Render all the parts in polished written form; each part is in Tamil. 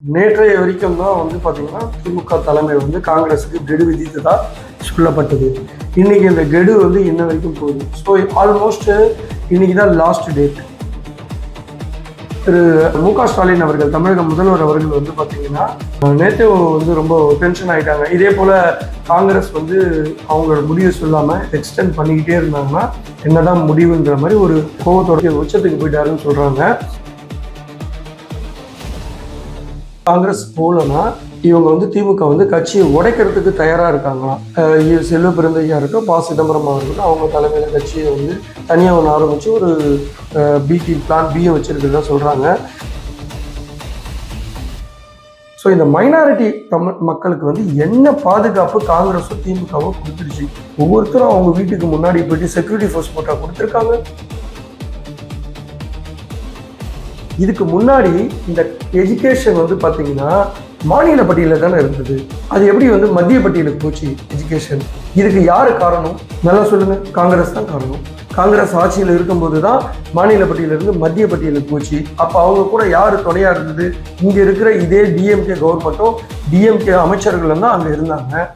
நேற்றைய வரைக்கும் தான் பார்த்தீங்கன்னா திமுக தலைமை காங்கிரஸுக்கு கெடு விதித்ததா சொல்லப்பட்டது. இன்னைக்கு இந்த கெடு இன்ன வரைக்கும் போகுது. ஸோ ஆல்மோஸ்ட் இன்னைக்கு தான் லாஸ்ட் டேட். திரு மு.க. ஸ்டாலின் அவர்கள், தமிழக முதல்வர் அவர்கள் பார்த்தீங்கன்னா நேற்று ரொம்ப டென்ஷன் ஆகிட்டாங்க. இதே போல் காங்கிரஸ் அவங்களோட முடிவை சொல்லாமல் எக்ஸ்டெண்ட் பண்ணிக்கிட்டே இருந்தாங்கன்னா என்னதான் முடிவுன்ற மாதிரி ஒரு கோபத்தோட உச்சத்துக்கு போயிட்டாருன்னு சொல்கிறாங்க. காங்கிரஸ் போலனா இவங்க திமுக கட்சியை உடைக்கிறதுக்கு தயாராக இருக்காங்களாம். செல்வ பெருந்தையா இருக்கட்டும், ப. சிதம்பரமாக இருக்கட்டும், அவங்க தலைமையில் கட்சியை தனியாக ஒன்று ஆரம்பித்து ஒரு பிளான் பியை வச்சிருக்கிறதா சொல்கிறாங்க. ஸோ இந்த மைனாரிட்டி தமிழ் மக்களுக்கு என்ன பாதுகாப்பு காங்கிரஸும் திமுகவும் கொடுத்துருச்சு. ஒவ்வொருத்தரும் அவங்க வீட்டுக்கு முன்னாடி போயிட்டு செக்யூரிட்டி ஃபோர்ஸ் போட்டா கொடுத்துருக்காங்க. இதுக்கு முன்னாடி இந்த எஜுகேஷன் பார்த்தீங்கன்னா மாநில பட்டியலில் தானே இருந்தது. அது எப்படி மத்திய பட்டியலுக்கு போச்சு எஜுகேஷன்? இதுக்கு யாரு காரணம்? நல்லா சொல்லுங்க. காங்கிரஸ் தான் காரணம். காங்கிரஸ் ஆட்சியில் இருக்கும்போது தான் மாநில பட்டியலிருந்து மத்திய பட்டியலுக்கு போச்சு. அப்போ அவங்க கூட யார் துணையா இருந்தது? இங்கே இருக்கிற இதே டிஎம்கே கவர்மெண்ட்டும் டிஎம்கே அமைச்சர்களும் தான் அங்கே இருந்தாங்க.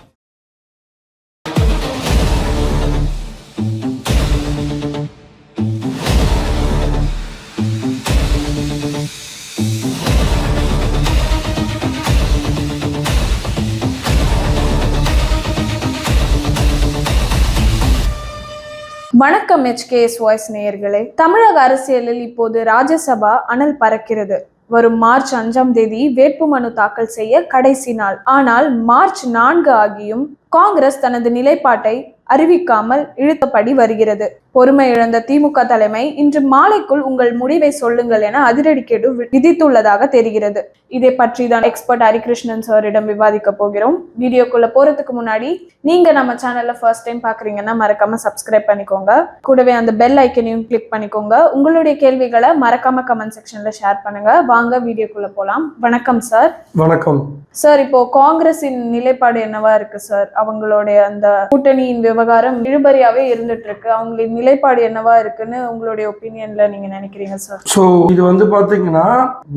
வணக்கம் HKS வாய்ஸ் நேயர்களே. தமிழக அரசியலில் இப்போது ராஜ்யசபா அனல் பறக்கிறது. வரும் மார்ச் 5ஆம் தேதி வேட்புமனு தாக்கல் செய்ய கடைசி நாள். ஆனால் மார்ச் 4 ஆகியும் காங்கிரஸ் தனது நிலைப்பாட்டை அறிவிக்காமல் இழுத்தபடி வருகிறது. பொறுமை இழந்த திமுக தலைமை இன்று மாலைக்குள் உங்கள் முடிவை சொல்லுங்கள் என அதிரடி கெடு விதித்துள்ளதாக தெரிகிறது. இதை பற்றி தான் எக்ஸ்பர்ட் ஹரிகிருஷ்ணன் சாரிடம் விவாதிக்க போகிறோம். வீடியோக்குள்ள போறதுக்கு முன்னாடி நீங்க நம்ம சேனல்ல ஃபர்ஸ்ட் டைம் பாக்குறீங்கன்னா மறக்காம சப்ஸ்கிரைப் பண்ணிக்கோங்க. கூடவே அந்த பெல் ஐக்கனையும் கிளிக் பண்ணிக்கோங்க. உங்களுடைய கேள்விகளை மறக்காம கமெண்ட் செக்ஷன்ல ஷேர் பண்ணுங்க. வாங்க வீடியோக்குள்ள போலாம். வணக்கம் சார். வணக்கம் சார். இப்போ காங்கிரஸின் நிலைப்பாடு என்னவா இருக்கு சார்? அவங்களுடைய அந்த கூட்டணியின் விவகாரம் இழுபறியாவே இருந்துட்டு இருக்கு. அவங்களின் நிலைப்பாடு என்னவா இருக்குன்னு உங்களுடைய ஒப்பீனியன்ல நீங்க நினைக்கிறீங்க சார்? ஸோ இது பாத்தீங்கன்னா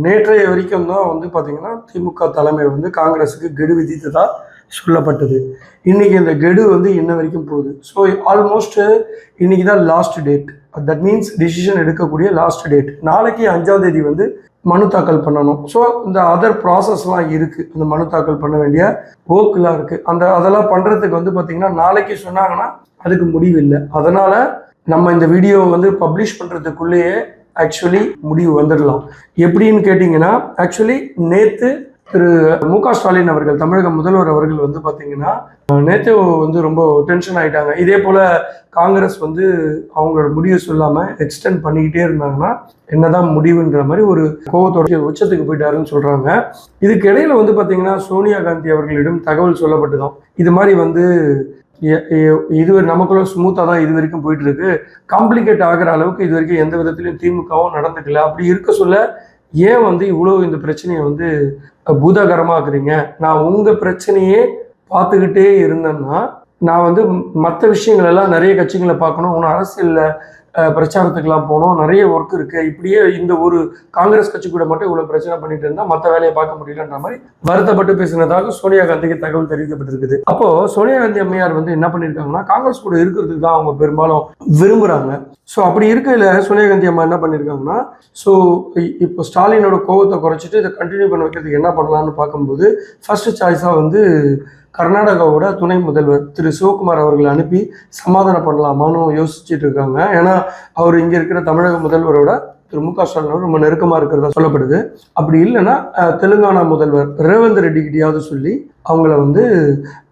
நேற்றைய வரைக்கும் தான் பாத்தீங்கன்னா திமுக தலைமை காங்கிரஸுக்கு கெடு விதித்ததா சொல்லப்பட்டது. இன்னைக்கு இந்த கெடு இன்ன வரைக்கும் போகுது. ஸோ ஆல்மோஸ்ட் இன்னைக்கு தான் last date. That means decision எடுக்கக்கூடிய லாஸ்ட் டேட். நாளைக்கு 5ஆம் தேதி மனு தாக்கல் பண்ணணும். ஸோ இந்த அதர் ப்ராசஸ்லாம் இருக்குது. அந்த மனு தாக்கல் பண்ண வேண்டிய ஒர்க்லாம் இருக்குது. அதெல்லாம் பண்ணுறதுக்கு பார்த்தீங்கன்னா நாளைக்கு சொன்னாங்கன்னா அதுக்கு முடிவு இல்லை. அதனால் நம்ம இந்த வீடியோ பப்ளிஷ் பண்ணுறதுக்குள்ளேயே ஆக்சுவலி முடிவு வந்துடலாம். எப்படின்னு கேட்டிங்கன்னா, ஆக்சுவலி நேற்று திரு மு.க. ஸ்டாலின் அவர்கள், தமிழக முதல்வர் அவர்கள் பார்த்தீங்கன்னா நேற்று ரொம்ப டென்ஷன் ஆகிட்டாங்க. இதே போல் காங்கிரஸ் அவங்களோட முடிவை சொல்லாமல் எக்ஸ்டெண்ட் பண்ணிக்கிட்டே இருந்தாங்கன்னா என்னதான் முடிவுன்ற மாதிரி ஒரு கோபத்தோட உச்சத்துக்கு போயிட்டாருன்னு சொல்கிறாங்க. இதுக்கு இடையில பார்த்தீங்கன்னா சோனியா காந்தி அவர்களிடம் தகவல் சொல்லப்பட்டுதான். இது மாதிரி இது நமக்குள்ள ஸ்மூத்தாக தான் இது வரைக்கும் போயிட்டு இருக்கு. காம்ப்ளிகேட் ஆகிற அளவுக்கு இது வரைக்கும் எந்த விதத்துலையும் திமுகவும் நடந்துக்கல. அப்படி இருக்க சொல்ல ஏன் இவ்வளோ இந்த பிரச்சனையை பூதாகரமாக்குறீங்க? நான் உங்கள் பிரச்சனையே பார்த்துக்கிட்டே இருந்தேன்னா நான் மற்ற விஷயங்கள் எல்லாம் நிறைய கட்சிகளை பார்க்கணும், ஒன்று அரசியலில் பிரச்சாரத்துக்கெல்லாம் போனோம், நிறைய ஒர்க் இருக்கு. இப்படியே இந்த ஒரு காங்கிரஸ் கட்சி கூட மட்டும் இவ்வளவு பிரச்சனை பண்ணிட்டு இருந்தா மற்ற வேலையை பார்க்க முடியலன்ற மாதிரி வருத்தப்பட்டு பேசினதாக சோனியா காந்திக்கு தகவல் தெரிவிக்கப்பட்டிருக்குது. அப்போ சோனியா காந்தி அம்மையார் என்ன பண்ணிருக்காங்கன்னா, காங்கிரஸ் கூட இருக்கிறதுக்கு தான் அவங்க பெரும்பாலும் விரும்புறாங்க. ஸோ அப்படி இருக்கையில சோனியா காந்தி அம்மா என்ன பண்ணியிருக்காங்கன்னா, ஸோ இப்போ ஸ்டாலினோட கோபத்தை குறைச்சிட்டு இதை கண்டினியூ பண்ண வைக்கிறதுக்கு என்ன பண்ணலாம்னு பார்க்கும்போது ஃபர்ஸ்ட் சாய்ஸாக கர்நாடகாவோட துணை முதல்வர் திரு சிவகுமார் அவர்களை அனுப்பி சமாதானம் பண்ணலாமான்னு யோசிச்சுட்டு இருக்காங்க. ஏன்னா அவர் இங்கே இருக்கிற தமிழக முதல்வரோட திரு மு.க. ஸ்டாலின் ரொம்ப நெருக்கமாக இருக்கிறதா சொல்லப்படுது. அப்படி இல்லைன்னா தெலுங்கானா முதல்வர் ரேவந்த் ரெட்டி கிட்டையாவது சொல்லி அவங்கள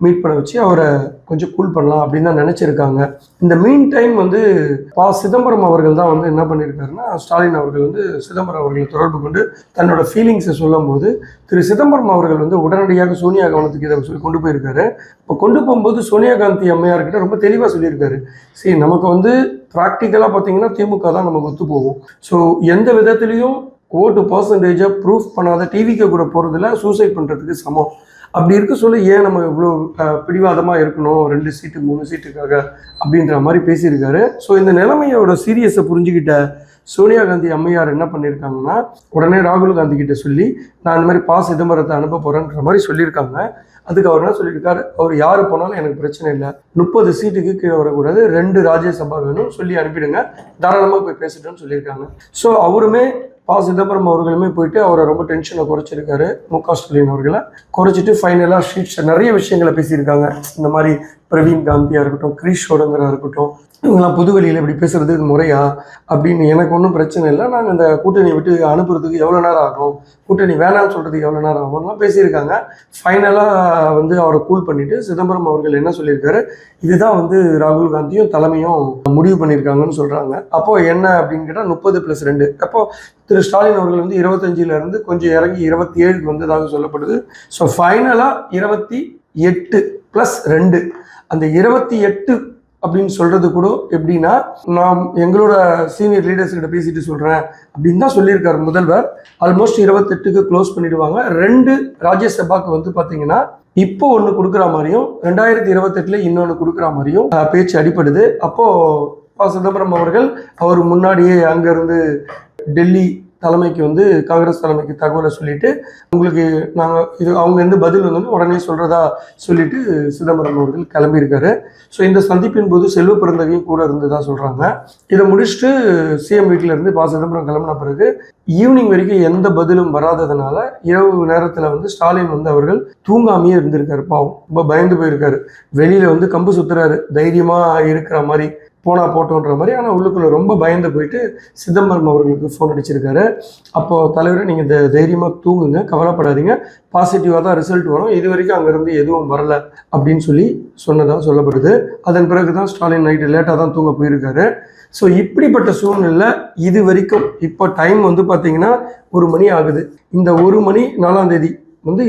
மீட் பண்ண வச்சு அவரை கொஞ்சம் கூல் பண்ணலாம் அப்படின்னு தான் நினைச்சிருக்காங்க. இந்த மீன் டைம் ப. சிதம்பரம் அவர்கள் தான் என்ன பண்ணியிருக்காருன்னா, ஸ்டாலின் அவர்கள் சிதம்பரம் அவர்களை தொடர்பு கொண்டு தன்னோட ஃபீலிங்ஸை சொல்லும் போது திரு சிதம்பரம் அவர்கள் உடனடியாக சோனியா கவனத்துக்கு இதை சொல்லி கொண்டு போயிருக்காரு. இப்போ கொண்டு போகும்போது சோனியா காந்தி அம்மையார்கிட்ட ரொம்ப தெளிவாக சொல்லியிருக்காரு, சரி நமக்கு ப்ராக்டிக்கலாக பார்த்தீங்கன்னா திமுக தான் நமக்கு ஒத்து போகும். ஸோ எந்த விதத்துலையும் ஓட்டு பர்சன்டேஜை ப்ரூஃப் பண்ணாத டிவிக்கு கூட போகிறதுல சூசைட் பண்ணுறதுக்கு சமம். அப்படி இருக்க சொல்ல ஏன் நம்ம இவ்வளோ பிடிவாதமாக இருக்கணும் 2 சீட்டு 3 சீட்டுக்காக அப்படின்ற மாதிரி பேசியிருக்காரு. ஸோ இந்த நிலைமையோட சீரியஸை புரிஞ்சுக்கிட்ட சோனியா காந்தி அம்மையார் என்ன பண்ணியிருக்காங்கன்னா உடனே ராகுல் காந்தி கிட்ட சொல்லி நான் இந்த மாதிரி சிதம்பரத்தை அனுப்ப போறேன்ற மாதிரி சொல்லியிருக்காங்க. அதுக்கு அவர் என்ன சொல்லியிருக்காரு, அவர் யாரு போனாலும் எனக்கு பிரச்சனை இல்லை, 30 சீட்டுக்கு கீழே வரக்கூடாது, 2 ராஜ்யசபா வேணும், சொல்லி அனுப்பிடுங்க, தாராளமாக போய் பேசிட்டோன்னு சொல்லியிருக்காங்க. ஸோ அவருமே சிதம்பரம் அவர்களுமே போயிட்டு அவரை ரொம்ப டென்ஷனை குறைச்சிருக்காரு. மு.க. ஸ்டாலின் அவர்களை குறைச்சிட்டு ஃபைனலாக ஷீட்ஸ் நிறைய விஷயங்களை பேசியிருக்காங்க. இந்த மாதிரி பிரவீன் காந்தியா இருக்கட்டும், கிரீஷ் சோடங்கரா இருக்கட்டும், இவங்கெல்லாம் பொதுவெளியில் இப்படி பேசுறது முறையா அப்படின்னு எனக்கு ஒன்றும் பிரச்சனை இல்லை, நாங்கள் இந்த கூட்டணியை விட்டு அனுப்புறதுக்கு எவ்வளோ நேரம் ஆகும், கூட்டணி வேணாம்னு சொல்றதுக்கு எவ்வளோ நேரம் ஆகும்லாம் பேசியிருக்காங்க. ஃபைனலாக அவரை கூல் பண்ணிட்டு சிதம்பரம் அவர்கள் என்ன சொல்லியிருக்காரு, இதுதான் ராகுல் காந்தியும் தலைமையும் முடிவு பண்ணியிருக்காங்கன்னு சொல்றாங்க. அப்போ என்ன அப்படின்னு கேட்டால் 30+2. அப்போ திரு ஸ்டாலின் அவர்கள் 25 இருந்து கொஞ்சம் இறங்கி 27க்கு வந்ததாக சொல்லப்படுது. ஸோ ஃபைனலாக 28+2 அந்த 28 அப்படின்னு சொல்றது கூட எப்படின்னா, நான் எங்களோட சீனியர் லீடர்ஸ் கிட்ட பேசிட்டு சொல்றேன் அப்படின்னு தான் சொல்லியிருக்காரு முதல்வர். ஆல்மோஸ்ட் 28க்கு க்ளோஸ் பண்ணிடுவாங்க. 2 ராஜ்யசபாக்கு பாத்தீங்கன்னா இப்போ ஒன்று கொடுக்குற மாதிரியும் 2028 இன்னொன்று கொடுக்குற மாதிரியும் பேச்சு அடிப்படுது. அப்போ சிதம்பரம் அவர்கள் அவர் முன்னாடியே அங்கிருந்து டெல்லி தலைமைக்கு காங்கிரஸ் தலைமைக்கு தகவலை சொல்லிட்டு உங்களுக்கு நாங்கள் அவங்க பதில் உடனே சொல்றதா சொல்லிட்டு சிதம்பரம் அவர்கள் கிளம்பியிருக்காரு. ஸோ இந்த சந்திப்பின் போது செல்வ பிறந்தகையும் கூட இருந்ததா சொல்றாங்க. இதை முடிச்சுட்டு சிஎம் வீட்டில இருந்து சிதம்பரம் கிளம்பின பிறகு ஈவினிங் வரைக்கும் எந்த பதிலும் வராததுனால இரவு நேரத்தில் ஸ்டாலின் அவர்கள் தூங்காமையே இருந்திருக்காரு. பாவம் ரொம்ப பயந்து போயிருக்காரு. வெளியில கம்பு சுத்துறாரு, தைரியமா இருக்கிற மாதிரி போனா போட்டோன்ற மாதிரி. ஆனால் உள்ளுக்குள்ள ரொம்ப பயந்து போயிட்டு சிதம்பரம் அவர்களுக்கு ஃபோன் அடிச்சிருக்காரு. அப்போ தலைவரை நீங்கள் தைரியமாக தூங்குங்க, கவலைப்படாதீங்க, பாசிட்டிவாக தான் ரிசல்ட் வரும், இது வரைக்கும் அங்கேருந்து எதுவும் வரல அப்படின்னு சொன்னதாக சொல்லப்படுது. அதன் பிறகு தான் ஸ்டாலின் நைட்டு லேட்டாக தான் தூங்க போயிருக்காரு. ஸோ இப்படிப்பட்ட சூழ்நிலை இது வரைக்கும் இப்போ டைம் பார்த்தீங்கன்னா 1 மணி ஆகுது. இந்த 1 மணி 4ஆம் தேதி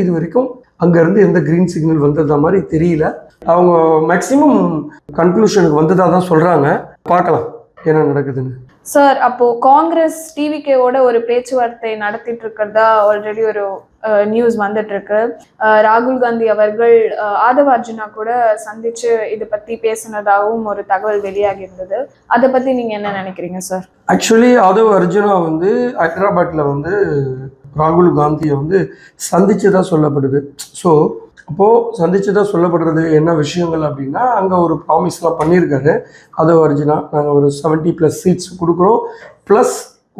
இது வரைக்கும் அங்கேருந்து எந்த கிரீன் சிக்னல் வந்ததா மாதிரி தெரியல. அவங்க மேக்சிமம் கன்க்ளூஷனுக்கு வந்ததா தான் சொல்றாங்க. பார்க்கலாம் என்ன நடக்குதுன்னு. சார், அப்போ காங்கிரஸ் டிவிகேவோட ஒரு பேச்சுவார்த்தை நடத்திட்டு இருக்கிறதா ஆல்ரெடி ஒரு நியூஸ் வந்துட்டு இருக்கு. ராகுல் காந்தி அவர்கள் ஆதவ அர்ஜுனா கூட சந்திச்சு இதை பத்தி பேசினதாகவும் ஒரு தகவல் வெளியாகி இருந்தது. அதை பத்தி நீங்க என்ன நினைக்கிறீங்க சார்? ஆக்சுவலி ஆதவ அர்ஜுனா ஹைதராபாத்ல ராகுல் காந்தியை சந்திச்சதா சொல்லப்படுது. ஸோ அப்போது சந்திச்சதாக சொல்லப்படுறது என்ன விஷயங்கள் அப்படின்னா, அங்கே ஒரு ப்ராமிஸ்லாம் பண்ணியிருக்காரு ஆதவ அர்ஜுனா, நாங்கள் ஒரு 70+ சீட்ஸ் கொடுக்குறோம், ப்ளஸ்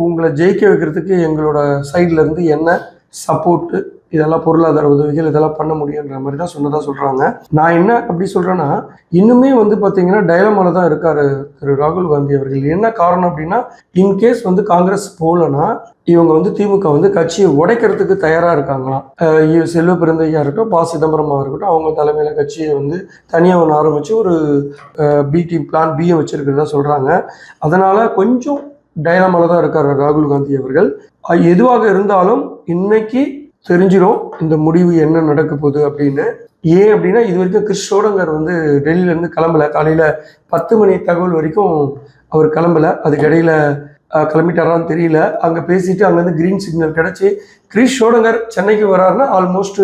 உங்களை ஜெயிக்க வைக்கிறதுக்கு எங்களோட சைட்லேருந்து என்ன சப்போர்ட்டு, இதெல்லாம் பொருளாதார உதவிகள் இதெல்லாம் பண்ண முடியுன்ற மாதிரி தான் சொன்னதாக சொல்கிறாங்க. நான் என்ன அப்படி சொல்கிறேன்னா, இன்னுமே பார்த்தீங்கன்னா டயலமால தான் இருக்கார் திரு ராகுல் காந்தி அவர்கள். என்ன காரணம் அப்படின்னா, இன்கேஸ் காங்கிரஸ் போகலன்னா இவங்க திமுக கட்சியை உடைக்கிறதுக்கு தயாராக இருக்காங்களாம். செல்வ பிறந்தையா இருக்கட்டும், சிதம்பரமாக இருக்கட்டும், அவங்க தலைமையில் கட்சியை தனியாக ஒன்று ஆரம்பித்து ஒரு பி டீம் பிளான் பியை வச்சிருக்கிறதா சொல்கிறாங்க. அதனால் கொஞ்சம் டயலமால தான் இருக்கார் ராகுல் காந்தி அவர்கள். எதுவாக இருந்தாலும் இன்னைக்கு தெரிஞ்சிடும் இந்த முடிவு என்ன நடக்க போகுது அப்படின்னு. ஏன் அப்படின்னா, இது வரைக்கும் கிரீஷ் சோடங்கர் டெல்லியிலேருந்து கிளம்பல. காலையில் 10 மணி தகவல் வரைக்கும் அவர் கிளம்பல. அதுக்கு இடையில கிளம்பிட்டாரான்னு தெரியல. அங்கே பேசிட்டு அங்கேருந்து கிரீன் சிக்னல் கிடச்சி கிரீஷ் சோடங்கர் சென்னைக்கு வராருன்னா ஆல்மோஸ்ட்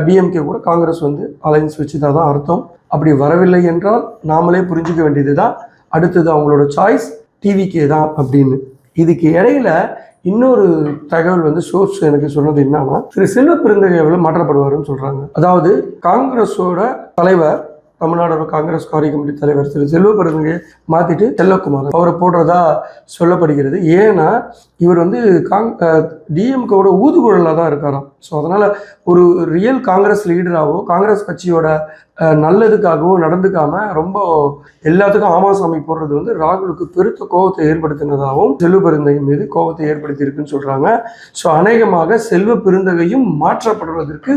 டிஎம்கே கூட காங்கிரஸ் அலைன்ஸ் வச்சுதான் தான் அர்த்தம். அப்படி வரவில்லை என்றால் நாமளே புரிஞ்சுக்க வேண்டியது தான், அடுத்தது அவங்களோட சாய்ஸ் டிவிகே தான் அப்படின்னு. இதுக்கு இடையில இன்னொரு தகவல் சோர்ஸ் எனக்கு சொன்னது என்னன்னா, திரு செல்வ பெருந்தகை மாற்றப்படுவாருன்னு சொல்றாங்க. அதாவது காங்கிரஸோட தலைவர், தமிழ்நாடு காங்கிரஸ் காரிய கமிட்டி தலைவர் திரு செல்வ பெருந்தகையை மாத்திட்டு செல்லக்குமார் அவரை போடுறதா சொல்லப்படுகிறது. ஏன்னா இவர் டிஎம்கேவோட ஊதுகுழலாக தான் இருக்காராம். ஸோ அதனால ஒரு ரியல் காங்கிரஸ் லீடராகவோ காங்கிரஸ் கட்சியோட நல்லதுக்காகவோ நடந்துக்காம ரொம்ப எல்லாத்துக்கும் ஆமாசாமி போடுறது ராகுலுக்கு பெருத்த கோபத்தை ஏற்படுத்தினதாகவும் செல்வ பெருந்தகை மீது கோபத்தை ஏற்படுத்தி இருக்குன்னு சொல்றாங்க. ஸோ அநேகமாக செல்வ பெருந்தகையும் மாற்றப்படுவதற்கு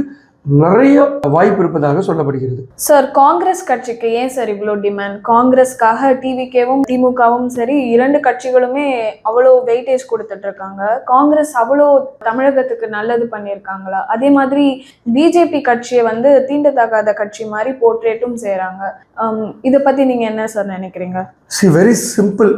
நிறைய வாய்ப்பு இருப்பதாக சொல்லப்படுகிறது. சார், காங்கிரஸ் கட்சிக்கு ஏன் சார் இவ்வளோ டிமாண்ட்? காங்கிரஸ்க்காக டிவிகேவும் திமுகவும் சரி, 2 கட்சிகளுமே அவ்வளோ வெயிட்டேஜ் கொடுத்துட்டு இருக்காங்க. காங்கிரஸ் அவ்வளோ தமிழகத்துக்கு நல்லது பண்ணியிருக்காங்களா? அதே மாதிரி பிஜேபி கட்சியை தீண்டத்தகாத கட்சி மாதிரி போர்ட்ரேட்டும் செய்கிறாங்க. இதை பற்றி நீங்கள் என்ன சார் நினைக்கிறீங்க? Very simple.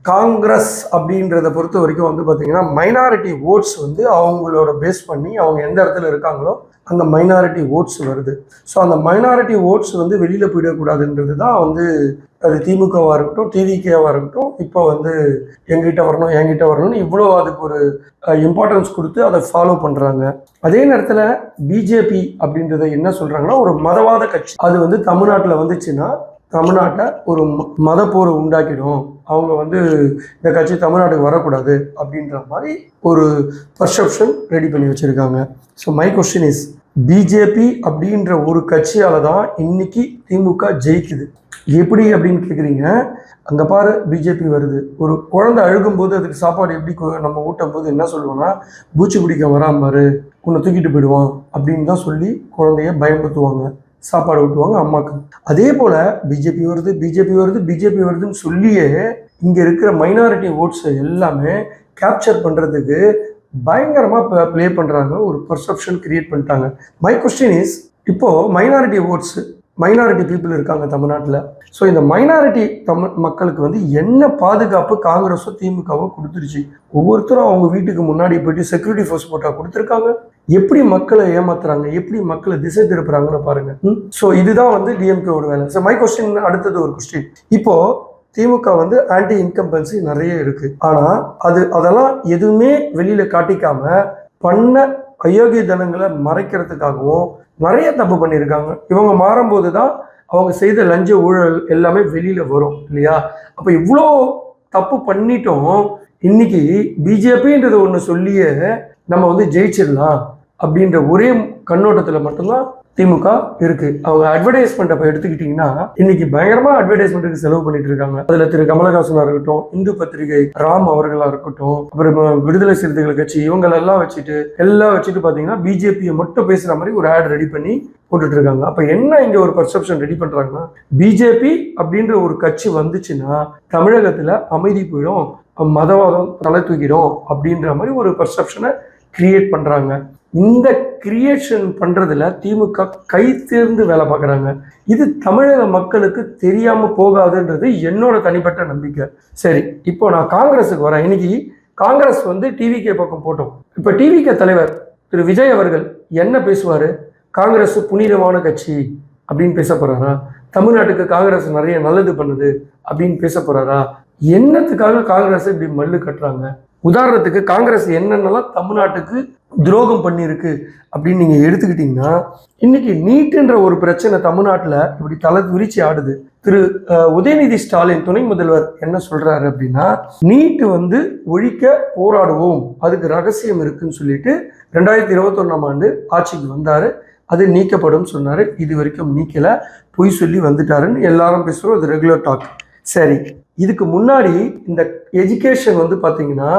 காங்கிரஸ் அப்படின்றத பொறுத்த வரைக்கும் வந்து பார்த்தீங்கன்னா மைனாரிட்டி ஓட்ஸ் வந்து அவங்களோட பேஸ் பண்ணி அவங்க எந்த இடத்துல இருக்காங்களோ அந்த மைனாரிட்டி ஓட்ஸ் வருது. ஸோ அந்த மைனாரிட்டி ஓட்ஸ் வந்து வெளியில் போயிடக்கூடாதுன்றது தான் வந்து அது திமுகவாக இருக்கட்டும் டிவிகேவாக இருக்கட்டும் இப்போ வந்து எங்கிட்ட வரணும்னு இவ்வளோ அதுக்கு ஒரு இம்பார்ட்டன்ஸ் கொடுத்து அதை ஃபாலோ பண்ணுறாங்க. அதே நேரத்தில் பிஜேபி அப்படின்றத என்ன சொல்கிறாங்கன்னா ஒரு மதவாத கட்சி. அது வந்து தமிழ்நாட்டில் வந்துச்சுன்னா தமிழ்நாட்டை ஒரு மதப்போரை உண்டாக்கிடும், அவங்க வந்து இந்த கட்சி தமிழ்நாட்டுக்கு வரக்கூடாது அப்படின்ற மாதிரி ஒரு பர்செப்ஷன் ரெடி பண்ணி வச்சுருக்காங்க. So my question is, BJP அப்படின்ற ஒரு கட்சியால் தான் இன்னைக்கு திமுக ஜெயிக்குது. எப்படி அப்படின்னு கேட்குறீங்க? அங்கே பாரு பிஜேபி வருது. ஒரு குழந்தை அழுகும்போது அதுக்கு சாப்பாடு எப்படி நம்ம ஊட்டும் போது என்ன சொல்லுவோம்னா, பூச்சி பிடிக்க வராம உன்னை தூக்கிட்டு போயிடுவான் அப்படின்னு தான் சொல்லி குழந்தைய பயன்படுத்துவாங்க, சாப்பாடு ஊட்டுவாங்க அம்மாக்கு. அதே போல் பிஜேபி வருதுன்னு சொல்லியே இங்கே இருக்கிற மைனாரிட்டி ஓட்ஸை எல்லாமே கேப்சர் பண்ணுறதுக்கு பயங்கரமாக ப்ளே பண்ணுறாங்க, ஒரு பர்செப்ஷன் கிரியேட் பண்ணிட்டாங்க. மை கொஸ்டின் இஸ், இப்போது மைனாரிட்டி பீப்புள் இருக்காங்க தமிழ்நாட்டில். ஸோ இந்த மைனாரிட்டி மக்களுக்கு வந்து என்ன பாதுகாப்பு காங்கிரஸோ திமுகவோ கொடுத்துருச்சு? ஒவ்வொருத்தரும் அவங்க வீட்டுக்கு முன்னாடி போயிட்டு செக்யூரிட்டி ஃபோர்ஸ் போட்டால் கொடுத்துருக்காங்க. எப்படி மக்களை ஏமாத்துறாங்க, எப்படி மக்களை திசை திருப்புறாங்கன்னு பாருங்க. ஸோ இதுதான் வந்து டிஎம்கேவோட வேலை. ஸோ மை கொஸ்டின், அடுத்தது ஒரு கொஸ்டின். இப்போ திமுக வந்து ஆன்டி இன்கம்பன்சி நிறைய இருக்கு. ஆனா அதெல்லாம் எதுவுமே வெளியில காட்டிக்காம பண்ண அயோக்கிய தனங்களை மறைக்கிறதுக்காகவும் நிறைய தப்பு பண்ணியிருக்காங்க. இவங்க மாறும்போது தான் அவங்க செய்த லஞ்ச ஊழல் எல்லாமே வெளியில வரும் இல்லையா? அப்ப இவ்வளோ தப்பு பண்ணிட்டோம், இன்னைக்கு பிஜேபின்றது ஒன்று சொல்லியே நம்ம வந்து ஜெயிச்சிடலாம் அப்படின்ற ஒரே கண்ணோட்டத்தில் மட்டும்தான் திமுக இருக்கு. அவங்க அட்வர்டைஸ்மெண்ட் அப்ப எடுத்துக்கிட்டீங்கன்னா இன்னைக்கு பயங்கரமா அட்வர்டைஸ்மெண்ட்டுக்கு செலவு பண்ணிட்டு இருக்காங்க. அதுல திரு கமலஹாசனா இருக்கட்டும், இந்து பத்திரிகை ராம் அவர்களா இருக்கட்டும், அப்புறம் விடுதலை சிறுத்தைகள் கட்சி இவங்களெல்லாம் வச்சுட்டு பாத்தீங்கன்னா பிஜேபியை மட்டும் பேசுற மாதிரி ஒரு ஆட் ரெடி பண்ணி போட்டுட்டு இருக்காங்க. அப்ப என்ன இங்க ஒரு பர்செப்ஷன் ரெடி பண்றாங்கன்னா, பிஜேபி அப்படின்ற ஒரு கட்சி வந்துச்சுன்னா தமிழகத்துல அமைதி போயிடும், மதவாதம் தலை தூக்கிடும் அப்படின்ற மாதிரி ஒரு பர்செப்ஷனை கிரியேட் பண்றாங்க. இந்த கிரியேஷன் பண்றதுல திமுக கை தேர்ந்து வேலை பார்க்குறாங்க. இது தமிழக மக்களுக்கு தெரியாம போகாதுன்றது என்னோட தனிப்பட்ட நம்பிக்கை. சரி, இப்போ நான் காங்கிரஸுக்கு வரேன். இன்னைக்கு காங்கிரஸ் வந்து டிவிகே பக்கம் போட்டோம். இப்போ டிவிகே தலைவர் திரு விஜய் அவர்கள் என்ன பேசுவாரு? காங்கிரஸ் புனிதமான கட்சி அப்படின்னு பேச போறாரா? தமிழ்நாட்டுக்கு காங்கிரஸ் நிறைய நல்லது பண்ணுது அப்படின்னு பேச போறாரா? என்னத்துக்காக காங்கிரஸ் இப்படி மல்லு கட்டுறாங்க? உதாரணத்துக்கு காங்கிரஸ் என்னென்னலாம் தமிழ்நாட்டுக்கு துரோகம் பண்ணியிருக்கு அப்படின்னு நீங்க எடுத்துக்கிட்டீங்கன்னா, இன்னைக்கு நீட்டுன்ற ஒரு பிரச்சனை தமிழ்நாட்டில் இப்படி தலை விரிச்சு ஆடுது. திரு உதயநிதி ஸ்டாலின் துணை முதல்வர் என்ன சொல்றாரு அப்படின்னா, நீட்டு வந்து ஒழிக்க போராடுவோம், அதுக்கு ரகசியம் இருக்குன்னு சொல்லிட்டு 2021 ஆட்சிக்கு வந்தாரு. அது நீக்கப்படும் சொன்னாரு. இது வரைக்கும் நீக்கல, பொய் சொல்லி வந்துட்டாருன்னு எல்லாரும் பேசுறோம். அது ரெகுலர் டாக். சரி, இதுக்கு முன்னாடி இந்த எஜுகேஷன் வந்து பார்த்தீங்கன்னா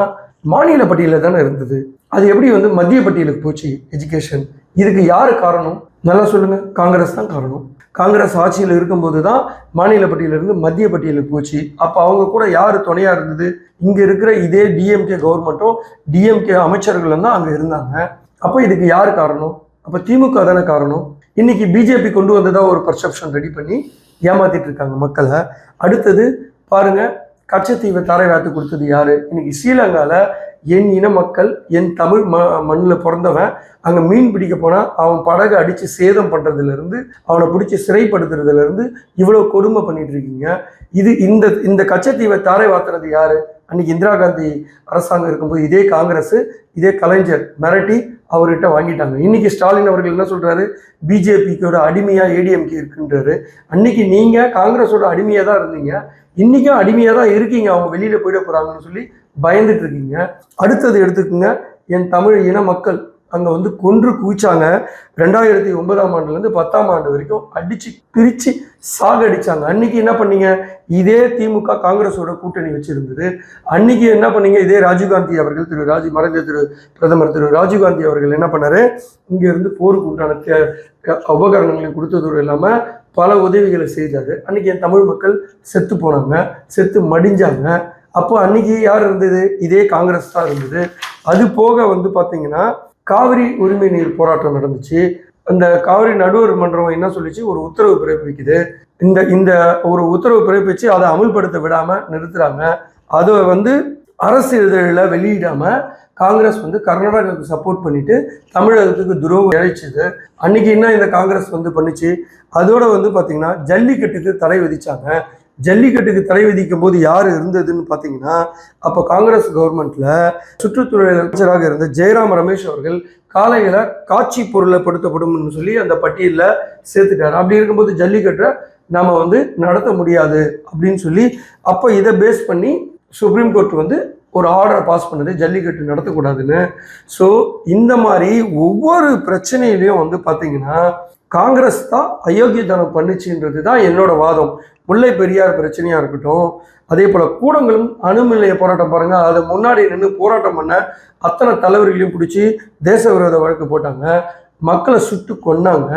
மாநில பட்டியலில் தானே இருந்தது. அது எப்படி வந்து மத்திய பட்டியலுக்கு போச்சு எஜுகேஷன்? இதுக்கு யார் காரணம்? நல்லா சொல்லுங்க. காங்கிரஸ் தான் காரணம். காங்கிரஸ் ஆட்சியில் இருக்கும்போது தான் மாநில பட்டியலிருந்து மத்திய பட்டியலுக்கு போச்சு. அப்போ அவங்க கூட யார் துணையா இருந்தது? இங்கே இருக்கிற இதே டிஎம்கே கவர்மெண்ட்டும் டிஎம்கே அமைச்சர்களும் தான் அங்கே இருந்தாங்க. அப்போ இதுக்கு யார் காரணம்? அப்போ திமுக தானே காரணம். இன்னைக்கு பிஜேபி கொண்டு வந்ததா ஒரு பர்செப்ஷன் ரெடி பண்ணி ஏமாத்திட்டு இருக்காங்க மக்களை. அடுத்தது பாருங்க, கச்சத்தீவை தாரை வாத்து கொடுத்தது யாரு? இன்னைக்கு ஸ்ரீலங்கால என் இன மக்கள், என் தமிழ் மண்ணில் பிறந்தவன் அங்கே மீன் பிடிக்க போனால் அவன் படகு அடித்து சேதம் பண்ணுறதுலேருந்து, அவனை பிடிச்சி சிறைப்படுத்துறதுலேருந்து இவ்வளோ கொடுமை பண்ணிட்டு இருக்கீங்க. இந்த கச்சத்தீவை தாரை வாத்துறது யாரு? அன்னைக்கு இந்திரா காந்தி அரசாங்கம் இருக்கும்போது இதே காங்கிரஸ், இதே கலைஞர் மிரட்டி அவர்கிட்ட வாங்கிட்டாங்க. இன்னைக்கு ஸ்டாலின் அவர்கள் என்ன சொல்றாரு? பிஜேபிக்கோட அடிமையா ஏடிஎம்கே இருக்குன்றாரு. அன்னைக்கு நீங்க காங்கிரஸோட அடிமையா தான் இருந்தீங்க, இன்னைக்கும் அடிமையா தான் இருக்கீங்க, அவங்க வெளியில போயிட போறாங்கன்னு சொல்லி பயந்துட்டு இருக்கீங்க. அடுத்தது எடுத்துக்கோங்க, என் தமிழ் இன மக்கள் அங்கே வந்து கொன்று குவிச்சாங்க. 2009 10 வரைக்கும் அடிச்சு பிரித்து சாகடிச்சாங்க. அன்னைக்கு என்ன பண்ணீங்க? இதே திமுக காங்கிரஸோட கூட்டணி வச்சிருந்தது. அன்னைக்கு என்ன பண்ணீங்க? இதே ராஜீவ்காந்தி அவர்கள், மறைந்த பிரதமர் திரு ராஜீவ்காந்தி அவர்கள் என்ன பண்ணாரு? இங்க இருந்து போருக்கு உண்டான உபகரணங்களையும் கொடுத்ததோடு இல்லாமல் பல உதவிகளை செய்தாரு. அன்னைக்கு என் தமிழ் மக்கள் செத்து போனாங்க, செத்து மடிஞ்சாங்க. அப்போ அன்னைக்கு யார் இருந்தது? இதே காங்கிரஸ் தான் இருந்தது. அது போக வந்து பார்த்தீங்கன்னா காவிரி உரிமை நீர் போராட்டம் நடந்துச்சு. அந்த காவிரி நடுவர் மன்றம் என்ன சொல்லிச்சு? ஒரு உத்தரவு பிறப்பிக்குது. இந்த ஒரு உத்தரவு பிறப்பிச்சு அதை அமுல்படுத்த விடாம நிறுத்துறாங்க. அதை வந்து அரசு இதழில் வெளியிடாமல் காங்கிரஸ் வந்து கர்நாடகாவுக்கு சப்போர்ட் பண்ணிட்டு தமிழகத்துக்கு துரோகம் இழைச்சிது. அன்னைக்கு என்ன இந்த காங்கிரஸ் வந்து பண்ணிச்சு, அதோட வந்து பார்த்தீங்கன்னா ஜல்லிக்கட்டுக்கு தடை விதிச்சாங்க. ஜல்லிக்கட்டுக்கு தடை விதிக்கும் போது யார் இருந்ததுன்னு பார்த்தீங்கன்னா, அப்போ காங்கிரஸ் கவர்மெண்ட்ல சுற்றுத்துறை அமைச்சராக இருந்த ஜெயராம் ரமேஷ் அவர்கள் காலையில் காட்சி பொருளை படுத்தப்படும்னு சொல்லி அந்த பட்டியலில் சேர்த்துட்டாரு. அப்படி இருக்கும்போது ஜல்லிக்கட்டை நம்ம வந்து நடத்த முடியாது அப்படின்னு சொல்லி அப்போ இதை பேஸ் பண்ணி சுப்ரீம் கோர்ட் வந்து ஒரு ஆர்டரை பாஸ் பண்ணது, ஜல்லிக்கட்டு நடத்தக்கூடாதுன்னு. ஸோ இந்த மாதிரி ஒவ்வொரு பிரச்சனையிலையும் வந்து பார்த்தீங்கன்னா காங்கிரஸ் தான் அயோக்கியத்தனம் பண்ணுச்சுன்றது தான் என்னோட வாதம். முல்லை பெரியார் பிரச்சனையாக இருக்கட்டும், அதே போல் கூடங்களும் அணுமில்லைய போராட்டம் பாருங்கள், அதை முன்னாடி நின்று போராட்டம் பண்ண அத்தனை தலைவர்களையும் பிடிச்சி தேச விரோத வழக்கு போட்டாங்க, மக்களை சுட்டு கொன்னாங்க.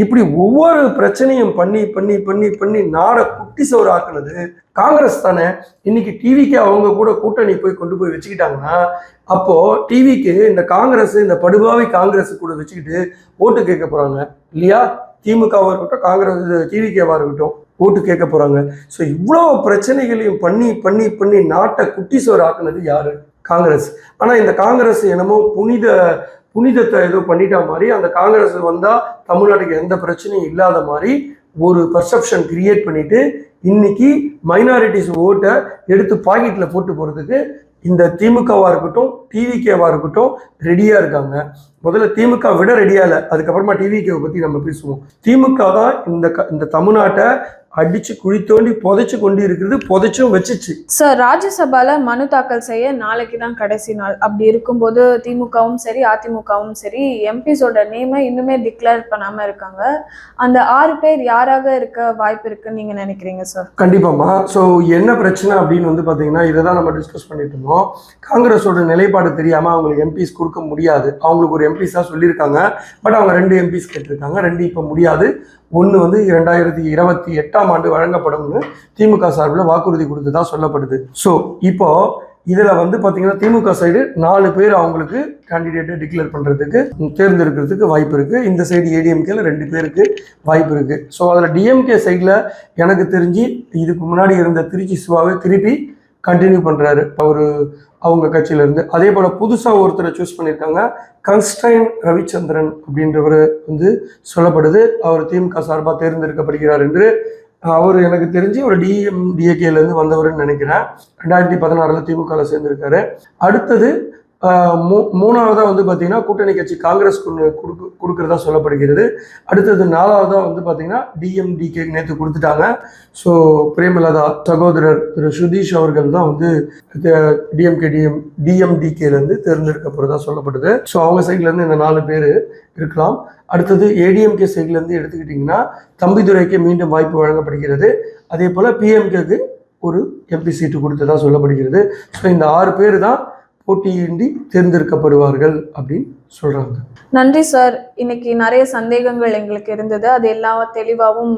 இப்படி ஒவ்வொரு பிரச்சனையும் பண்ணி பண்ணி பண்ணி பண்ணி நாடை குட்டி சோறு ஆக்குனது காங்கிரஸ் தானே. இன்னைக்கு டிவிக்கு அவங்க கூட கூட்டணி கொண்டு போய் வச்சுக்கிட்டாங்கன்னா, அப்போ டிவிக்கு இந்த காங்கிரஸ், இந்த படுபாவி காங்கிரஸ் கூட வச்சுக்கிட்டு ஓட்டு கேட்க போறாங்க இல்லையா? திமுகவாக இருக்கட்டும், காங்கிரஸ் டிவிகேவா இருக்கட்டும், ஓட்டு கேட்க போறாங்க. ஸோ இவ்வளோ பிரச்சனைகளையும் பண்ணி பண்ணி பண்ணி நாட்டை குட்டி சோறு ஆக்குனது யாரு? காங்கிரஸ். ஆனால் இந்த காங்கிரஸ் என்னமோ புனிதத்தை ஏதோ பண்ணிட்டா மாதிரி, அந்த காங்கிரஸ் வந்தால் தமிழ்நாட்டுக்கு எந்த பிரச்சனையும் இல்லாத மாதிரி ஒரு பர்செப்ஷன் கிரியேட் பண்ணிட்டு இன்னைக்கு மைனாரிட்டிஸ் ஓட்டை எடுத்து பாக்கெட்டில் போட்டு போகிறதுக்கு இந்த திமுகவாக இருக்கட்டும், டிவிகேவாக இருக்கட்டும் ரெடியாக இருக்காங்க. முதல்ல திமுக விட ரெடியாக இல்லை, அதுக்கப்புறமா டிவிகேவை பற்றி நம்ம பேசுவோம். திமுக தான் இந்த தமிழ்நாட்டை அடிச்சு குழி தோண்டி புதைச்சு கொண்டு இருக்கிறது, புதைச்சும் வச்சுச்சு. சார், ராஜ்யசபால மனு தாக்கல் செய்ய நாளைக்கு தான் கடைசி நாள். அப்படி இருக்கும்போது திமுகவும் சரி அதிமுகவும் சரி எம்பிஸோட நேமை இன்னுமே டிக்ளேர் பண்ணாம இருக்காங்க. அந்த 6 பேர் யாராக இருக்க வாய்ப்பு இருக்குன்னு நீங்க நினைக்கிறீங்க சார்? கண்டிப்பாமா. ஸோ என்ன பிரச்சனை அப்படின்னு வந்து பார்த்தீங்கன்னா, இதை தான் நம்ம டிஸ்கஸ் பண்ணிட்டு இருந்தோம். காங்கிரஸோட நிலைப்பாடு தெரியாமல் அவங்களுக்கு எம்பிஸ் கொடுக்க முடியாது. அவங்களுக்கு ஒரு எம்பிஸ் தான் சொல்லியிருக்காங்க, பட் அவங்க 2 எம்பிஸ் கேட்டிருக்காங்க. 2 இப்போ முடியாது. ஒன்று வந்து 2028ஆம் ஆண்டு வழங்கப்படும்னு திமுக சார்பில் வாக்குறுதி கொடுத்ததா சொல்லப்படுது. ஸோ இப்போ இதில் வந்து பார்த்தீங்கன்னா திமுக சைடு 4 பேர் அவங்களுக்கு கேண்டிடேட்டை டிக்ளேர் பண்ணுறதுக்கு தேர்ந்தெடுக்கிறதுக்கு வாய்ப்பு இருக்குது. இந்த சைடு ஏடிஎம்கேல 2 பேருக்கு வாய்ப்பு இருக்குது. ஸோ அதில் டிஎம்கே சைடில் எனக்கு தெரிஞ்சு இதுக்கு முன்னாடி இருந்த திருச்சி சிவாவை திருப்பி கண்டினியூ பண்ணுறாரு அவர் அவங்க கட்சியிலேருந்து. அதே போல் புதுசாக ஒருத்தரை சூஸ் பண்ணியிருக்காங்க, கன்ஸ்டைன் ரவிச்சந்திரன் அப்படின்றவர் வந்து சொல்லப்படுது. அவர் திமுக சார்பாக தேர்ந்தெடுக்கப்படுகிறார் என்று. அவர் எனக்கு தெரிஞ்சு ஒரு டிஎம்டிஏகேலேருந்து வந்தவர்னு நினைக்கிறேன். 2016 திமுகவில் சேர்ந்திருக்காரு. அடுத்தது மூணாவதாக வந்து பார்த்தீங்கன்னா கூட்டணி கட்சி காங்கிரஸ் கொடுக்குறதா சொல்லப்படுகிறது. அடுத்தது 4வதாக வந்து பார்த்தீங்கன்னா டிஎம்டிகே நேற்று கொடுத்துட்டாங்க. ஸோ பிரேமலதா சகோதரர் திரு சுதீஷ் அவர்கள் தான் வந்து டிஎம்டிகேலேருந்து தேர்ந்தெடுக்கப்படுறதா சொல்லப்படுது. ஸோ அவங்க சைட்லேருந்து இந்த 4 பேர் இருக்கலாம். அடுத்தது ஏடிஎம்கே சைட்லேருந்து எடுத்துக்கிட்டிங்கன்னா தம்பிதுரைக்கு மீண்டும் வாய்ப்பு வழங்கப்படுகிறது. அதே போல் பிஎம்கேக்கு ஒரு எம்பி சீட்டு கொடுத்ததா சொல்லப்படுகிறது. ஸோ இந்த 6 பேர் தான் போட்டியின்றி தேர்ந்தெடுக்கப்படுவார்கள் அப்படின்னு சொல்றாங்க. நன்றி சார். இன்னைக்கு நிறைய சந்தேகங்கள் எங்களுக்கு இருந்தது, அது எல்லாம் தெளிவாகவும்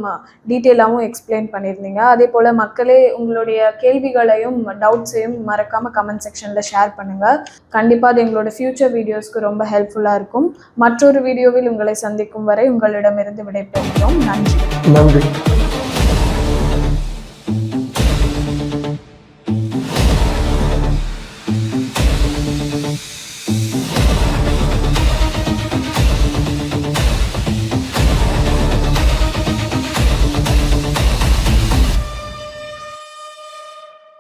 டீட்டெயிலாகவும் எக்ஸ்பிளைன் பண்ணியிருந்தீங்க. அதே போல் மக்களே உங்களுடைய கேள்விகளையும் டவுட்ஸையும் மறக்காமல் கமெண்ட் செக்ஷனில் ஷேர் பண்ணுங்கள். கண்டிப்பாக அது எங்களோட ஃப்யூச்சர் வீடியோஸ்க்கு ரொம்ப ஹெல்ப்ஃபுல்லாக இருக்கும். மற்றொரு வீடியோவில் உங்களை சந்திக்கும் வரை உங்களிடமிருந்து விடைபெறுகிறோம். நன்றி.